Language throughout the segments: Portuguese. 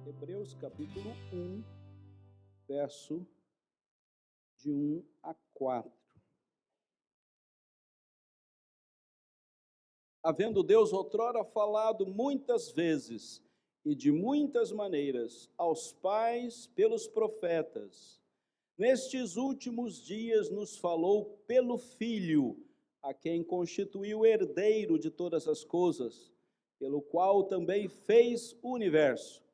Hebreus capítulo 1, verso de 1 a 4. Havendo Deus outrora falado muitas vezes e de muitas maneiras aos pais pelos profetas, nestes últimos dias nos falou pelo Filho, a quem constituiu herdeiro de todas as coisas, pelo qual também fez o universo.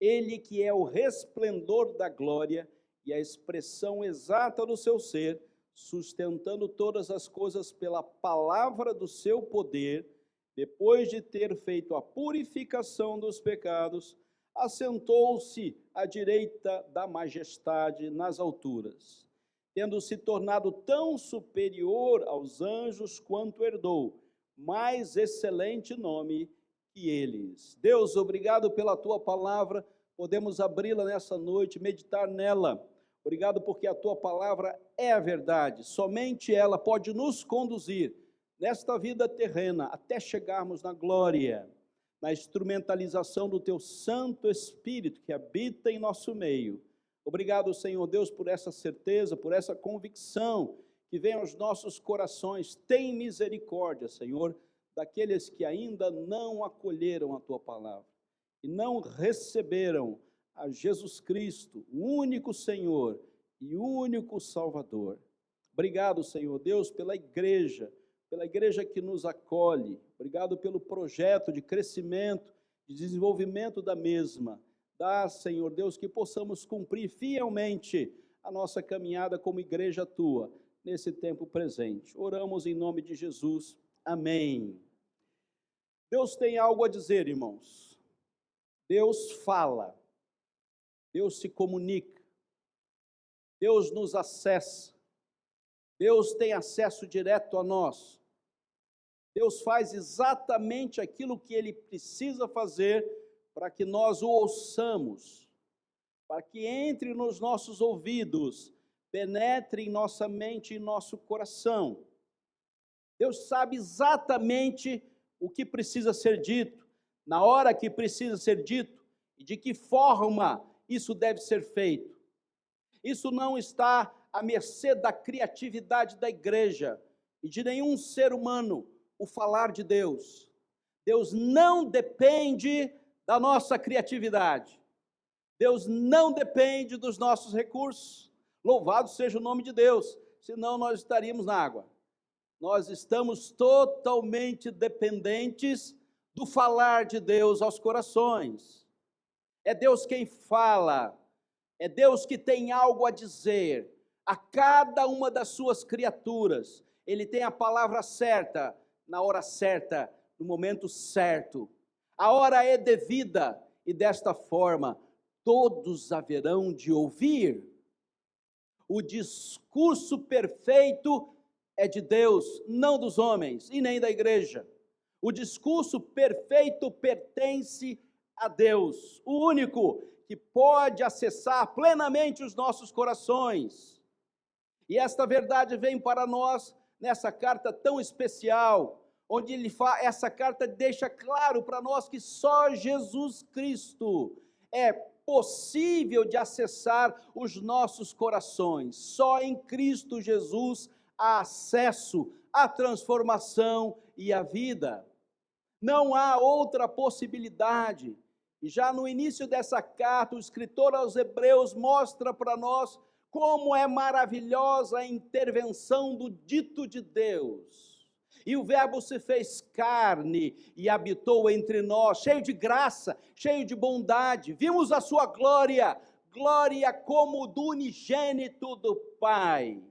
Ele que é o resplendor da glória e a expressão exata do seu ser, sustentando todas as coisas pela palavra do seu poder, depois de ter feito a purificação dos pecados, assentou-se à direita da majestade nas alturas, tendo se tornado tão superior aos anjos quanto herdou mais excelente nome que eles. Deus, obrigado pela tua palavra, podemos abri-la nessa noite, meditar nela. Obrigado porque a tua palavra é a verdade, somente ela pode nos conduzir nesta vida terrena até chegarmos na glória, na instrumentalização do teu Santo Espírito que habita em nosso meio. Obrigado, Senhor Deus, por essa certeza, por essa convicção que vem aos nossos corações. Tem misericórdia, Senhor, daqueles que ainda não acolheram a tua palavra e não receberam a Jesus Cristo, o único Senhor e único Salvador. Obrigado, Senhor Deus, pela igreja que nos acolhe. Obrigado pelo projeto de crescimento, de desenvolvimento da mesma. Dá, Senhor Deus, que possamos cumprir fielmente a nossa caminhada como igreja tua nesse tempo presente. Oramos em nome de Jesus. Amém. Deus tem algo a dizer, irmãos. Deus fala. Deus se comunica. Deus nos acessa. Deus tem acesso direto a nós. Deus faz exatamente aquilo que Ele precisa fazer para que nós o ouçamos, para que entre nos nossos ouvidos, penetre em nossa mente e nosso coração. Deus sabe exatamente o que precisa ser dito, na hora que precisa ser dito, e de que forma isso deve ser feito. Isso não está à mercê da criatividade da igreja e de nenhum ser humano, o falar de Deus. Deus não depende da nossa criatividade. Deus não depende dos nossos recursos. Louvado seja o nome de Deus, senão nós estaríamos na água. Nós estamos totalmente dependentes do falar de Deus aos corações. É Deus quem fala, é Deus que tem algo a dizer a cada uma das suas criaturas. Ele tem a palavra certa, na hora certa, no momento certo. A hora é devida e desta forma todos haverão de ouvir. O discurso perfeito é de Deus, não dos homens e nem da igreja. O discurso perfeito pertence a Deus, o único que pode acessar plenamente os nossos corações. E esta verdade vem para nós nessa carta tão especial, onde essa carta deixa claro para nós que só Jesus Cristo é possível de acessar os nossos corações. Só em Cristo Jesus há acesso à transformação e à vida. Não há outra possibilidade. E já no início dessa carta, o escritor aos Hebreus mostra para nós como é maravilhosa a intervenção do dito de Deus. E o Verbo se fez carne e habitou entre nós, cheio de graça, cheio de bondade. Vimos a sua glória, glória como do unigênito do Pai.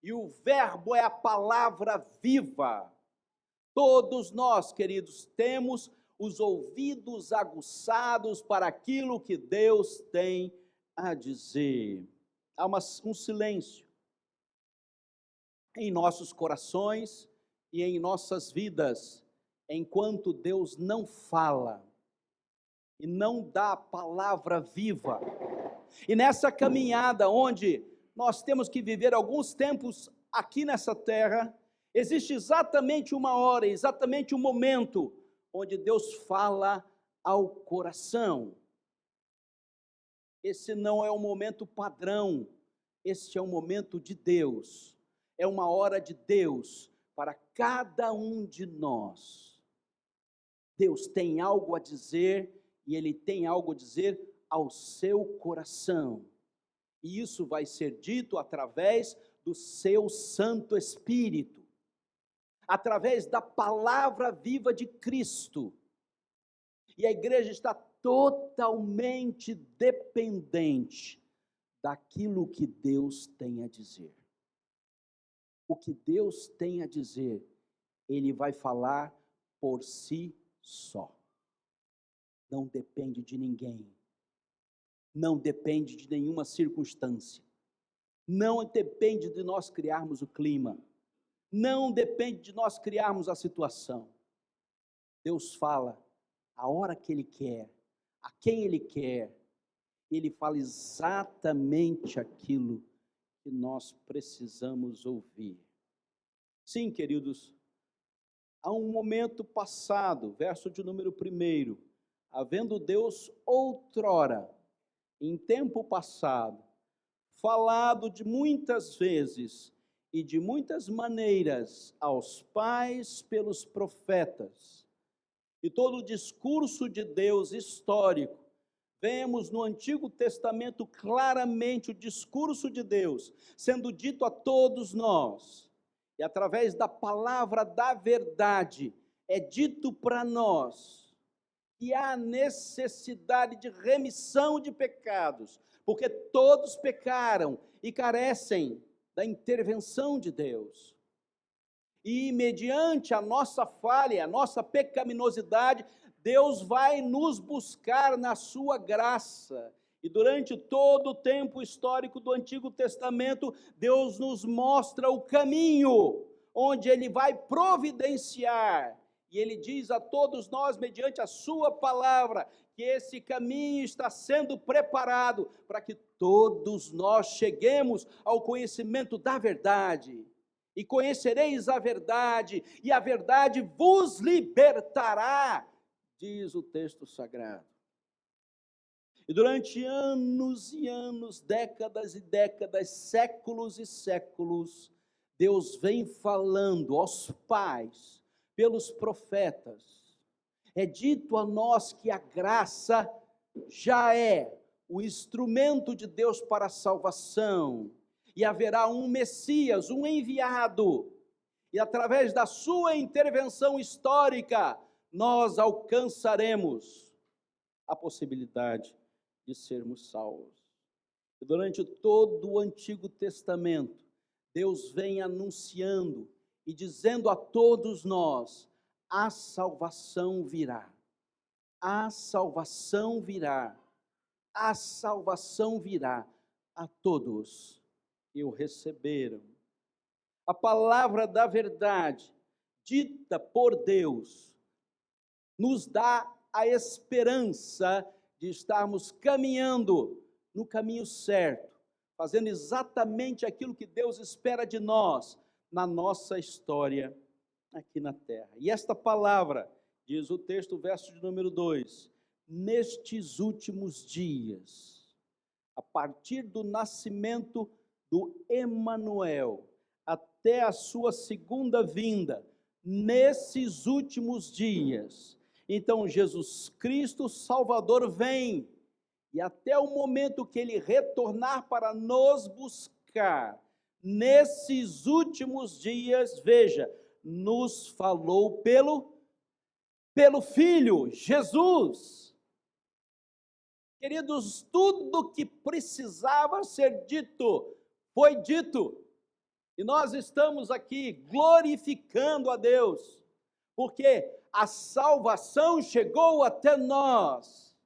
E o Verbo é a palavra viva. Todos nós, queridos, temos os ouvidos aguçados para aquilo que Deus tem a dizer. Há um silêncio em nossos corações e em nossas vidas, enquanto Deus não fala e não dá a palavra viva. E nessa caminhada onde nós temos que viver alguns tempos aqui nessa terra, existe exatamente uma hora, exatamente um momento onde Deus fala ao coração. Esse não é um momento padrão, este é um momento de Deus, é uma hora de Deus para cada um de nós. Deus tem algo a dizer e Ele tem algo a dizer ao seu coração. E isso vai ser dito através do seu Santo Espírito, através da palavra viva de Cristo. E a igreja está totalmente dependente daquilo que Deus tem a dizer. O que Deus tem a dizer, Ele vai falar por si só. Não depende de ninguém. Não depende de nenhuma circunstância. Não depende de nós criarmos o clima. Não depende de nós criarmos a situação. Deus fala a hora que Ele quer, a quem Ele quer. Ele fala exatamente aquilo que nós precisamos ouvir. Sim, queridos, há um momento passado, verso de número 1, havendo Deus outrora, em tempo passado, falado de muitas vezes e de muitas maneiras aos pais pelos profetas, e todo o discurso de Deus histórico, vemos no Antigo Testamento claramente o discurso de Deus sendo dito a todos nós, e através da palavra da verdade é dito para nós que há necessidade de remissão de pecados, porque todos pecaram e carecem da intervenção de Deus. E mediante a nossa falha, a nossa pecaminosidade, Deus vai nos buscar na sua graça. E durante todo o tempo histórico do Antigo Testamento, Deus nos mostra o caminho, onde Ele vai providenciar. E Ele diz a todos nós, mediante a sua palavra, que esse caminho está sendo preparado para que todos nós cheguemos ao conhecimento da verdade. E conhecereis a verdade, e a verdade vos libertará, diz o texto sagrado. E durante anos e anos, décadas e décadas, séculos e séculos, Deus vem falando aos pais, pelos profetas. É dito a nós que a graça já é o instrumento de Deus para a salvação, e haverá um Messias, um enviado, e através da sua intervenção histórica, nós alcançaremos a possibilidade de sermos salvos. E durante todo o Antigo Testamento, Deus vem anunciando e dizendo a todos nós: a salvação virá, a salvação virá, a salvação virá a todos que o receberam. A palavra da verdade, dita por Deus, nos dá a esperança de estarmos caminhando no caminho certo, fazendo exatamente aquilo que Deus espera de nós, na nossa história aqui na terra. E esta palavra, diz o texto, verso de número 2, nestes últimos dias, a partir do nascimento do Emanuel, até a sua segunda vinda, nesses últimos dias, então Jesus Cristo Salvador vem, e até o momento que Ele retornar para nos buscar, nesses últimos dias, veja, nos falou pelo Filho, Jesus. Queridos, tudo que precisava ser dito, foi dito, e nós estamos aqui glorificando a Deus, porque a salvação chegou até nós,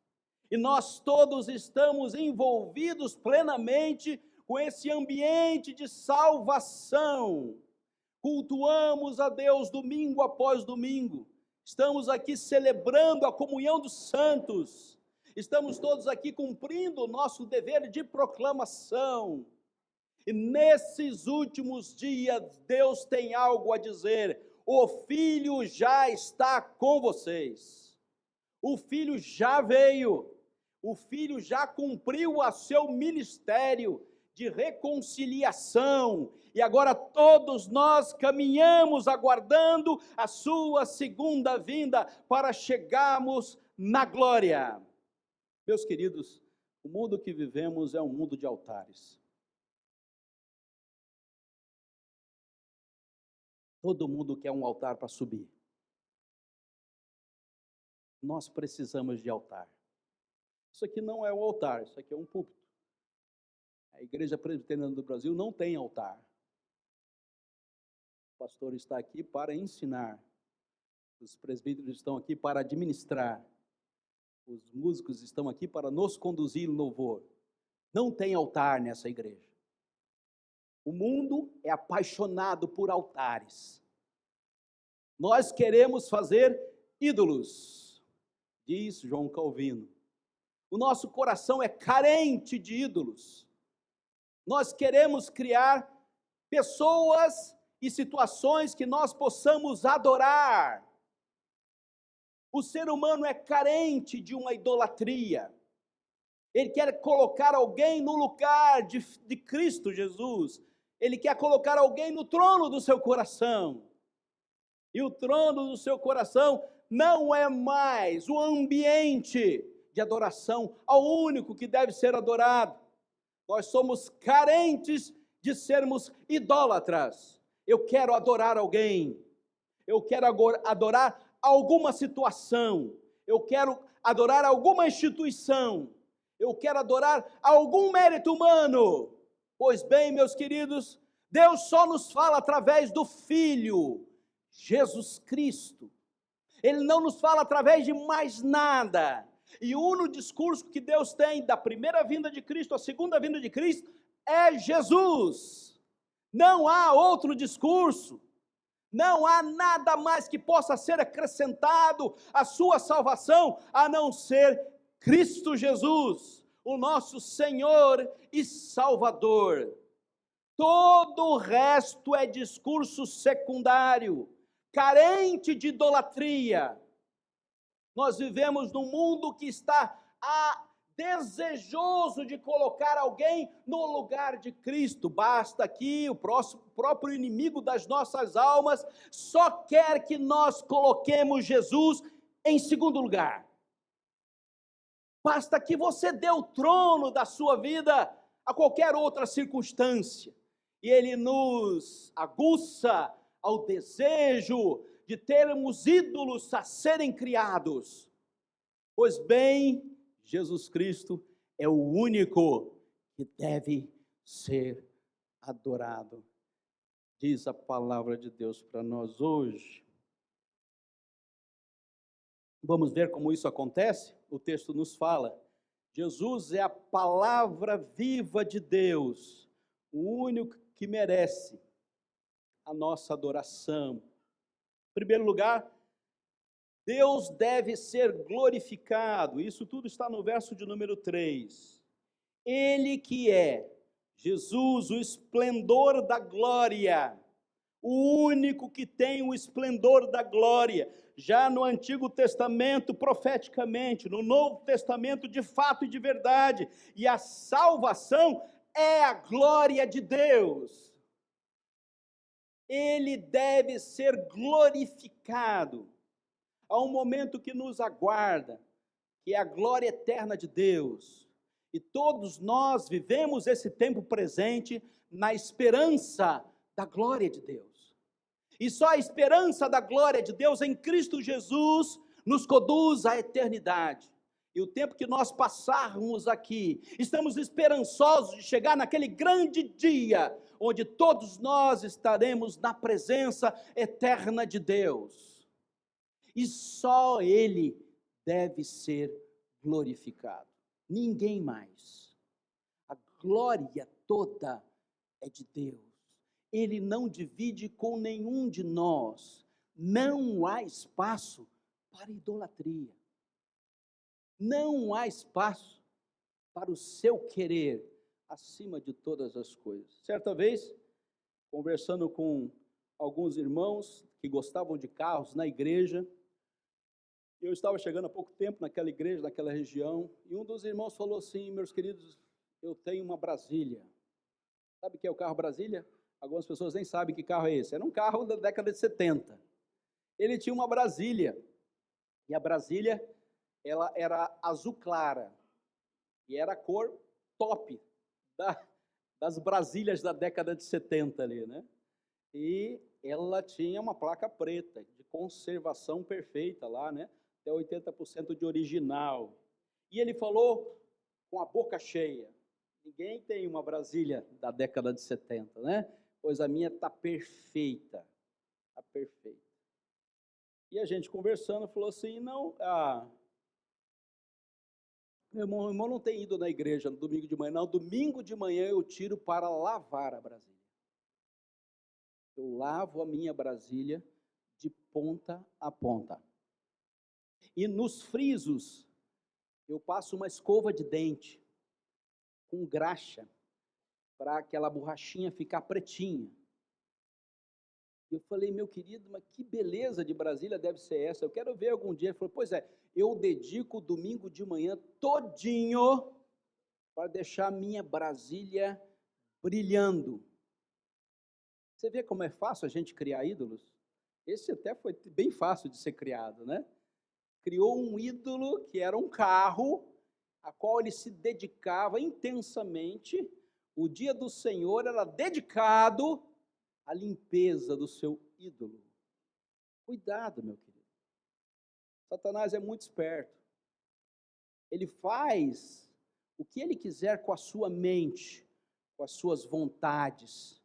e nós todos estamos envolvidos plenamente com esse ambiente de salvação. Cultuamos a Deus domingo após domingo, estamos aqui celebrando a comunhão dos santos, estamos todos aqui cumprindo o nosso dever de proclamação. E nesses últimos dias, Deus tem algo a dizer: o Filho já está com vocês, o Filho já veio, O Filho já cumpriu o seu ministério de reconciliação, e agora todos nós caminhamos aguardando a sua segunda vinda para chegarmos na glória. Meus queridos, o mundo que vivemos é um mundo de altares. Todo mundo quer um altar para subir. Nós precisamos de altar. Isso aqui não é um altar, isso aqui é um púlpito. A Igreja Presbiteriana do Brasil não tem altar. O pastor está aqui para ensinar. Os presbíteros estão aqui para administrar. Os músicos estão aqui para nos conduzir no louvor. Não tem altar nessa igreja. O mundo é apaixonado por altares. Nós queremos fazer ídolos, diz João Calvino. O nosso coração é carente de ídolos. Nós queremos criar pessoas e situações que nós possamos adorar. O ser humano é carente de uma idolatria. Ele quer colocar alguém no lugar de Cristo Jesus. Ele quer colocar alguém no trono do seu coração. E o trono do seu coração não é mais o ambiente de adoração ao único que deve ser adorado. Nós somos carentes de sermos idólatras. Eu quero adorar alguém. Eu quero adorar alguma situação. Eu quero adorar alguma instituição. Eu quero adorar algum mérito humano. Pois bem, meus queridos, Deus só nos fala através do Filho, Jesus Cristo. Ele não nos fala através de mais nada. E o único discurso que Deus tem da primeira vinda de Cristo, a segunda vinda de Cristo, é Jesus. Não há outro discurso. Não há nada mais que possa ser acrescentado à sua salvação, a não ser Cristo Jesus, o nosso Senhor e Salvador. Todo o resto é discurso secundário, carente de idolatria. Nós vivemos num mundo que está desejoso de colocar alguém no lugar de Cristo. Basta que o próprio inimigo das nossas almas só quer que nós coloquemos Jesus em segundo lugar. Basta que você dê o trono da sua vida a qualquer outra circunstância. E ele nos aguça ao desejo de termos ídolos a serem criados. Pois bem, Jesus Cristo é o único que deve ser adorado. Diz a palavra de Deus para nós hoje. Vamos ver como isso acontece? O texto nos fala. Jesus é a palavra viva de Deus, o único que merece a nossa adoração. Em primeiro lugar, Deus deve ser glorificado. Isso tudo está no verso de número 3. Ele que é Jesus, o esplendor da glória, o único que tem o esplendor da glória. Já no Antigo Testamento, profeticamente, no Novo Testamento, de fato e de verdade. E a salvação é a glória de Deus. Ele deve ser glorificado. Há um momento que nos aguarda, que é a glória eterna de Deus. E todos nós vivemos esse tempo presente na esperança da glória de Deus. E só a esperança da glória de Deus em Cristo Jesus nos conduz à eternidade. E o tempo que nós passarmos aqui, estamos esperançosos de chegar naquele grande dia, onde todos nós estaremos na presença eterna de Deus. E só Ele deve ser glorificado, ninguém mais. A glória toda é de Deus. Ele não divide com nenhum de nós. Não há espaço para idolatria. Não há espaço para o seu querer acima de todas as coisas. Certa vez, conversando com alguns irmãos que gostavam de carros na igreja, Eu estava chegando há pouco tempo naquela igreja, naquela região, e um dos irmãos falou assim: meus queridos, eu tenho uma Brasília. Sabe o que é o carro Brasília? Algumas pessoas nem sabem que carro é esse. Era um carro da década de 70. Ele tinha uma Brasília, e a Brasília, ela era azul clara, e era a cor top das Brasílias da década de 70 ali, né? E ela tinha uma placa preta, de conservação perfeita lá, né? Até 80% de original. E ele falou com a boca cheia: ninguém tem uma Brasília da década de 70, né? Pois a minha está perfeita, está perfeita. E a gente conversando falou assim: não, meu irmão não tem ido na igreja no domingo de manhã, não, domingo de manhã eu tiro para lavar a Brasília. Eu lavo a minha Brasília de ponta a ponta. E nos frisos, eu passo uma escova de dente com graxa, para aquela borrachinha ficar pretinha. Eu falei: meu querido, mas que beleza de Brasília deve ser essa? Eu quero ver algum dia. Ele falou: pois é, eu dedico o domingo de manhã todinho para deixar a minha Brasília brilhando. Você vê como é fácil a gente criar ídolos? Esse até foi bem fácil de ser criado, né? Criou um ídolo que era um carro, a qual ele se dedicava intensamente. O dia do Senhor era dedicado à limpeza do seu ídolo. Cuidado, meu querido. Satanás é muito esperto. Ele faz o que ele quiser com a sua mente, com as suas vontades.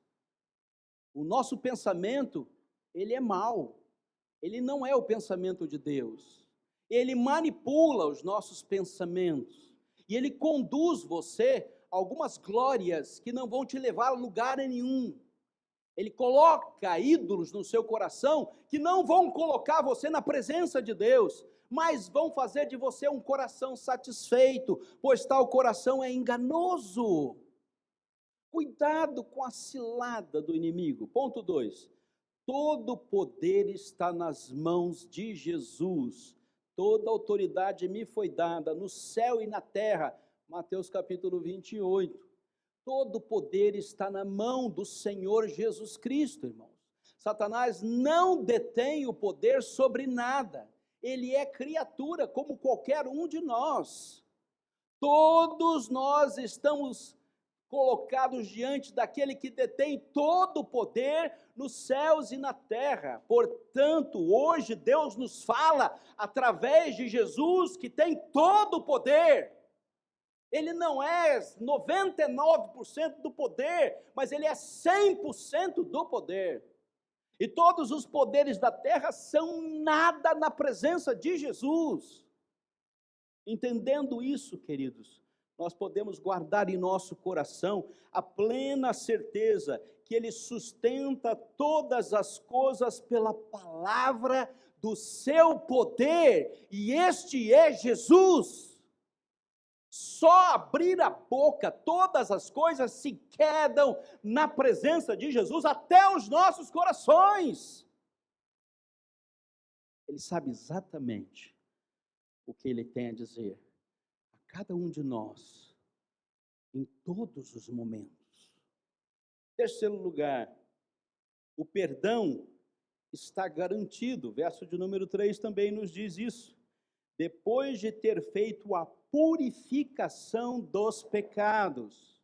O nosso pensamento, ele é mau. Ele não é o pensamento de Deus. Ele manipula os nossos pensamentos. E ele conduz você a algumas glórias que não vão te levar a lugar nenhum. Ele coloca ídolos no seu coração que não vão colocar você na presença de Deus, mas vão fazer de você um coração satisfeito, pois tal coração é enganoso. Cuidado com a cilada do inimigo. Ponto 2. Todo poder está nas mãos de Jesus. Toda autoridade me foi dada no céu e na terra. Mateus capítulo 28. Todo poder está na mão do Senhor Jesus Cristo, irmãos. Satanás não detém o poder sobre nada. Ele é criatura como qualquer um de nós. Todos nós estamos colocados diante daquele que detém todo o poder nos céus e na terra. Portanto, hoje Deus nos fala através de Jesus, que tem todo o poder. Ele não é 99% do poder, mas ele é 100% do poder. E todos os poderes da terra são nada na presença de Jesus. Entendendo isso, queridos, nós podemos guardar em nosso coração a plena certeza que Ele sustenta todas as coisas pela palavra do seu poder, e este é Jesus. Só abrir a boca, todas as coisas se quedam na presença de Jesus, até os nossos corações. Ele sabe exatamente o que Ele tem a dizer a cada um de nós, em todos os momentos. Terceiro lugar, o perdão está garantido. Verso de número 3 também nos diz isso. Depois de ter feito a purificação dos pecados.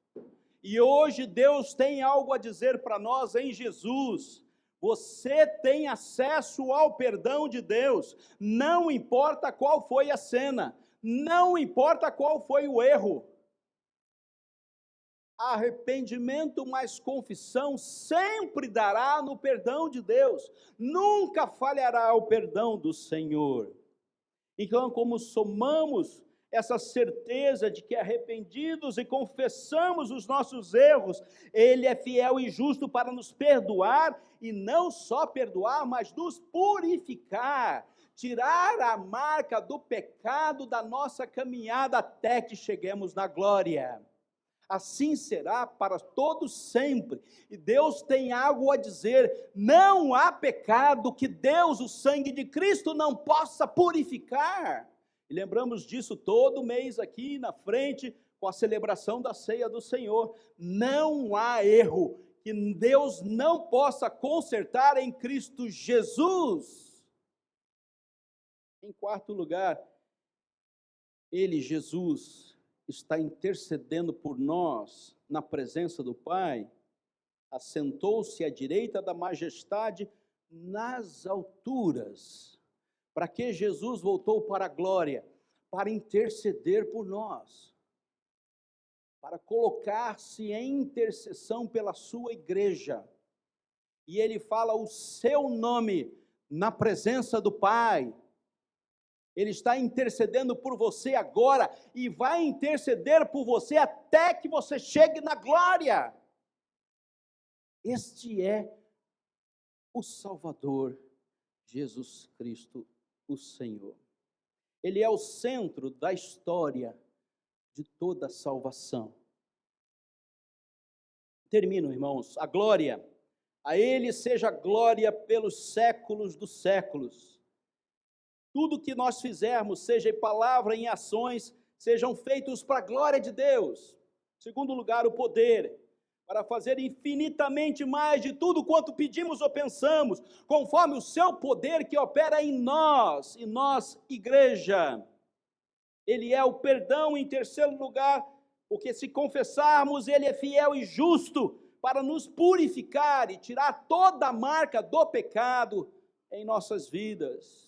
E hoje Deus tem algo a dizer para nós em Jesus. Você tem acesso ao perdão de Deus, não importa qual foi a cena, não importa qual foi o erro. Arrependimento mais confissão sempre dará no perdão de Deus, nunca falhará o perdão do Senhor. Então, como somamos essa certeza de que arrependidos e confessamos os nossos erros, Ele é fiel e justo para nos perdoar, e não só perdoar, mas nos purificar, tirar a marca do pecado da nossa caminhada até que cheguemos na glória. Assim será para todos sempre. E Deus tem algo a dizer. Não há pecado que Deus, o sangue de Cristo, não possa purificar. E lembramos disso todo mês aqui na frente, com a celebração da ceia do Senhor. Não há erro que Deus não possa consertar em Cristo Jesus. Em quarto lugar, Ele, Jesus, está intercedendo por nós na presença do Pai, assentou-se à direita da majestade nas alturas. Para que Jesus voltou para a glória? Para interceder por nós, para colocar-se em intercessão pela sua igreja. E ele fala o seu nome na presença do Pai. Ele está intercedendo por você agora e vai interceder por você até que você chegue na glória. Este é o Salvador, Jesus Cristo, o Senhor. Ele é o centro da história de toda a salvação. Termino, irmãos. A glória, a Ele seja glória pelos séculos dos séculos. Tudo que nós fizermos, seja em palavra, em ações, sejam feitos para a glória de Deus. Segundo lugar, o poder, para fazer infinitamente mais de tudo quanto pedimos ou pensamos, conforme o seu poder que opera em nós, igreja. Ele é o perdão em terceiro lugar, porque se confessarmos, Ele é fiel e justo para nos purificar e tirar toda a marca do pecado em nossas vidas.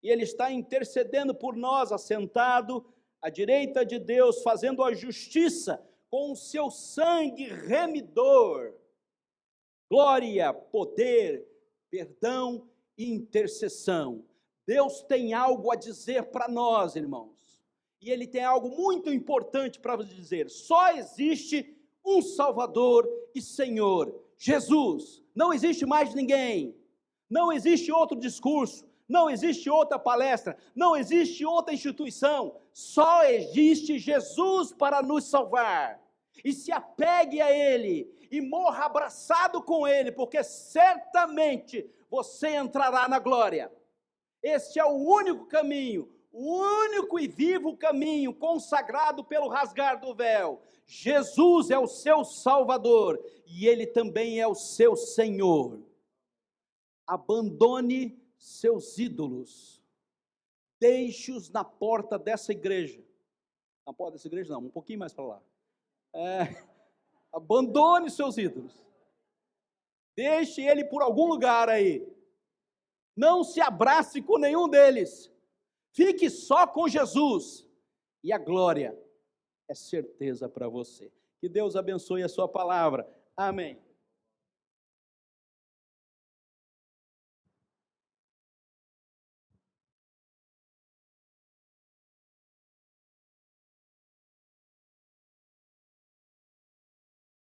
E Ele está intercedendo por nós, assentado à direita de Deus, fazendo a justiça com o seu sangue remidor. Glória, poder, perdão e intercessão. Deus tem algo a dizer para nós, irmãos. E Ele tem algo muito importante para nos dizer. Só existe um Salvador e Senhor, Jesus. Não existe mais ninguém. Não existe outro discurso. Não existe outra palestra, não existe outra instituição, só existe Jesus para nos salvar. E se apegue a Ele, e morra abraçado com Ele, porque certamente você entrará na glória. Este é o único caminho, o único e vivo caminho consagrado pelo rasgar do véu. Jesus é o seu Salvador, e Ele também é o seu Senhor. Abandone seus ídolos, deixe-os na porta dessa igreja. Na porta dessa igreja não, um pouquinho mais para lá. Abandone seus ídolos, deixe ele por algum lugar aí, não se abrace com nenhum deles, fique só com Jesus, e a glória é certeza para você. Que Deus abençoe a sua palavra, amém.